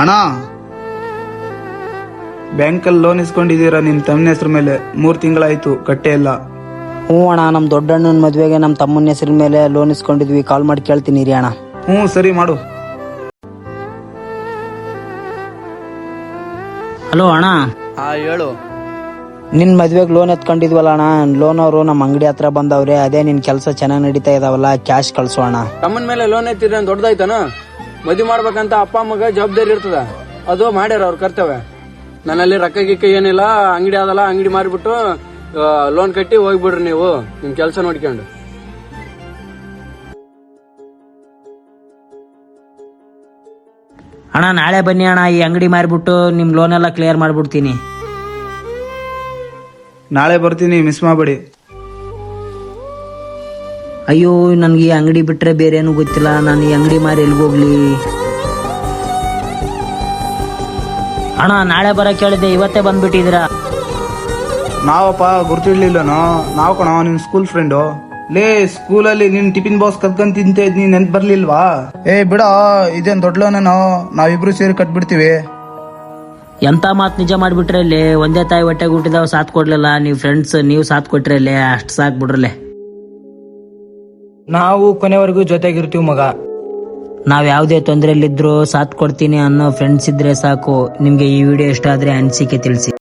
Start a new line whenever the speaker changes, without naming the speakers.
ಅಣ್ಣ, ಬ್ಯಾಂಕಲ್ಲಿ ಲೋನ್ ಇಸ್ಕೊಂಡಿದ್ದೀರಾ ನಿಮ್ ತಮ್ಮನ ಹೆಸರು ಮೇಲೆ. 3 ತಿಂಗಳಾಯ್ತು, ಕಟ್ಟೇ ಇಲ್ಲ.
ಹ್ಞೂ ಅಣ್ಣ, ನಮ್ಮ ದೊಡ್ಡಣ್ಣನ ಮದುವೆಗೆ ನಮ್ಮ ತಮ್ಮನ ಹೆಸರಿನ ಮೇಲೆ ಲೋನ್ ಇಸ್ಕೊಂಡಿದ್ವಿ. ಕಾಲ್ ಮಾಡಿ ಕೇಳ್ತೀನಿ ರೀ ಅಣ್ಣ.
ಹ್ಞೂ ಸರಿ ಮಾಡು.
ಹಲೋ ಅಣ್ಣ,
ಹೇಳು.
ನಿನ್ನ ಮದುವೆಗೆ ಲೋನ್ ಎತ್ಕೊಂಡಿದ್ವಲ್ಲ ಅಣ್ಣ, ಲೋನ್ ಅವರು ನಮ್ಮ ಅಂಗಡಿ ಹತ್ರ ಬಂದವ್ರೆ. ಅದೇ ನಿನ್ ಕೆಲಸ ಚೆನ್ನಾಗಿ ನಡೀತಾ ಇದಾವಲ್ಲ, ಕ್ಯಾಶ್ ಕಳ್ಸೋ ಅಣ್ಣ.
ತಮ್ಮನ ಮೇಲೆ ಲೋನ್ ಎತ್ತಿದ್ರೆ ದೊಡ್ಡದಾಯ್ತಾನ? ಮದುವೆ ಮಾಡ್ಬೇಕಂತ ಅಪ್ಪ ಅಮ್ಮಗ ಜವಾಬ್ದಾರಿ ಇರ್ತದ, ಅದು ಮಾಡ್ಯಾರ ಅವ್ರ ಕರ್ತವ್ಯ. ನನ್ನಲ್ಲಿ ರೊಕ್ಕ ಗಿಕ್ಕ ಏನಿಲ್ಲ, ಅಂಗಡಿ ಅದಲ್ಲ, ಅಂಗಡಿ ಮಾರಿಬಿಟ್ಟು ಲೋನ್ ಕಟ್ಟಿ ಹೋಗ್ಬಿಡ್ರಿ ನೀವು ನಿಮ್ ಕೆಲಸ ನೋಡ್ಕೊಂಡು.
ಅಣ್ಣ ನಾಳೆ ಬನ್ನಿ ಅಣ್ಣ, ಈ ಅಂಗಡಿ ಮಾರಿಬಿಟ್ಟು ನಿಮ್ ಲೋನ್ ಎಲ್ಲ ಕ್ಲಿಯರ್ ಮಾಡ್ಬಿಡ್ತೀನಿ.
ನಾಳೆ ಬರ್ತೀನಿ, ಮಿಸ್ ಮಾಡಬೇಡಿ.
ಅಯ್ಯೋ, ನನ್ಗೆ ಈ ಅಂಗಡಿ ಬಿಟ್ರೆ ಬೇರೆ ಏನು ಗೊತ್ತಿಲ್ಲ. ನಾನು ಈ ಅಂಗಡಿ ಮಾರಿ ಎಲ್ಗೋಗ್ಲಿ? ಅಣ್ಣ ನಾಳೆ ಬರಕ್ ಹೇಳಿದ್ದೆ, ಇವತ್ತೇ ಬಂದ್ಬಿಟ್ಟಿದ್ದೀರಾ.
ನಾವಪ್ಪ ಗುರ್ತಿಡ್ಲಿಲ್ಲನೋ, ನಾವು ಕಣ ನಿನ್ ಸ್ಕೂಲ್ ಫ್ರೆಂಡು. ಲೇ, ಸ್ಕೂಲಲ್ಲಿ ನಿನ್ ಟಿಫಿನ್ ಬಾಕ್ಸ್ ಕದ್ಕೊಂಡ್ ತಿಂತ ಇದ್ ನೀನ್ ನೆನ್ಪ್ ಬರ್ಲಿಲ್ವಾ? ಬಿಡ, ಇದೇನ್ ದೊಡ್ಡ ಲೋನೇನೋ, ನಾವಿಬ್ರು ಸೇರಿ ಕಟ್ಬಿಡ್ತೀವಿ.
ಎಂತ ಮಾತ್ ನಿಜ ಮಾಡ್ಬಿಟ್ರೆ ಇಲ್ಲಿ. ಒಂದೇ ತಾಯಿ ಹೊಟ್ಟೆಗೆ ಹುಟ್ಟಿದವ್ ಸಾಥ್ ಕೊಡ್ಲಿಲ್ಲ, ನೀವ್ ಫ್ರೆಂಡ್ಸ್ ನೀವು ಸಾಥ್ ಕೊಟ್ರೆ ಇಲ್ಲಿ ಅಷ್ಟ್ ಸಾಕ್ ಬಿಡ್ರಲೆ.
ನಾವು ಕೊನೆವರೆಗೂ ಜೊತೆಗಿರ್ತೀವಿ ಮಗ.
ನಾವ್ ಯಾವ್ದೇ ತೊಂದ್ರೆಯಲ್ಲಿದ್ರು ಸಾಥ್ ಕೊಡ್ತೀನಿ ಅನ್ನೋ ಫ್ರೆಂಡ್ಸ್ ಇದ್ರೆ ಸಾಕು. ನಿಮ್ಗೆ ಈ ವಿಡಿಯೋ ಇಷ್ಟ ಆದ್ರೆ ಅನಿಸಿಕೆ ತಿಳಿಸಿ.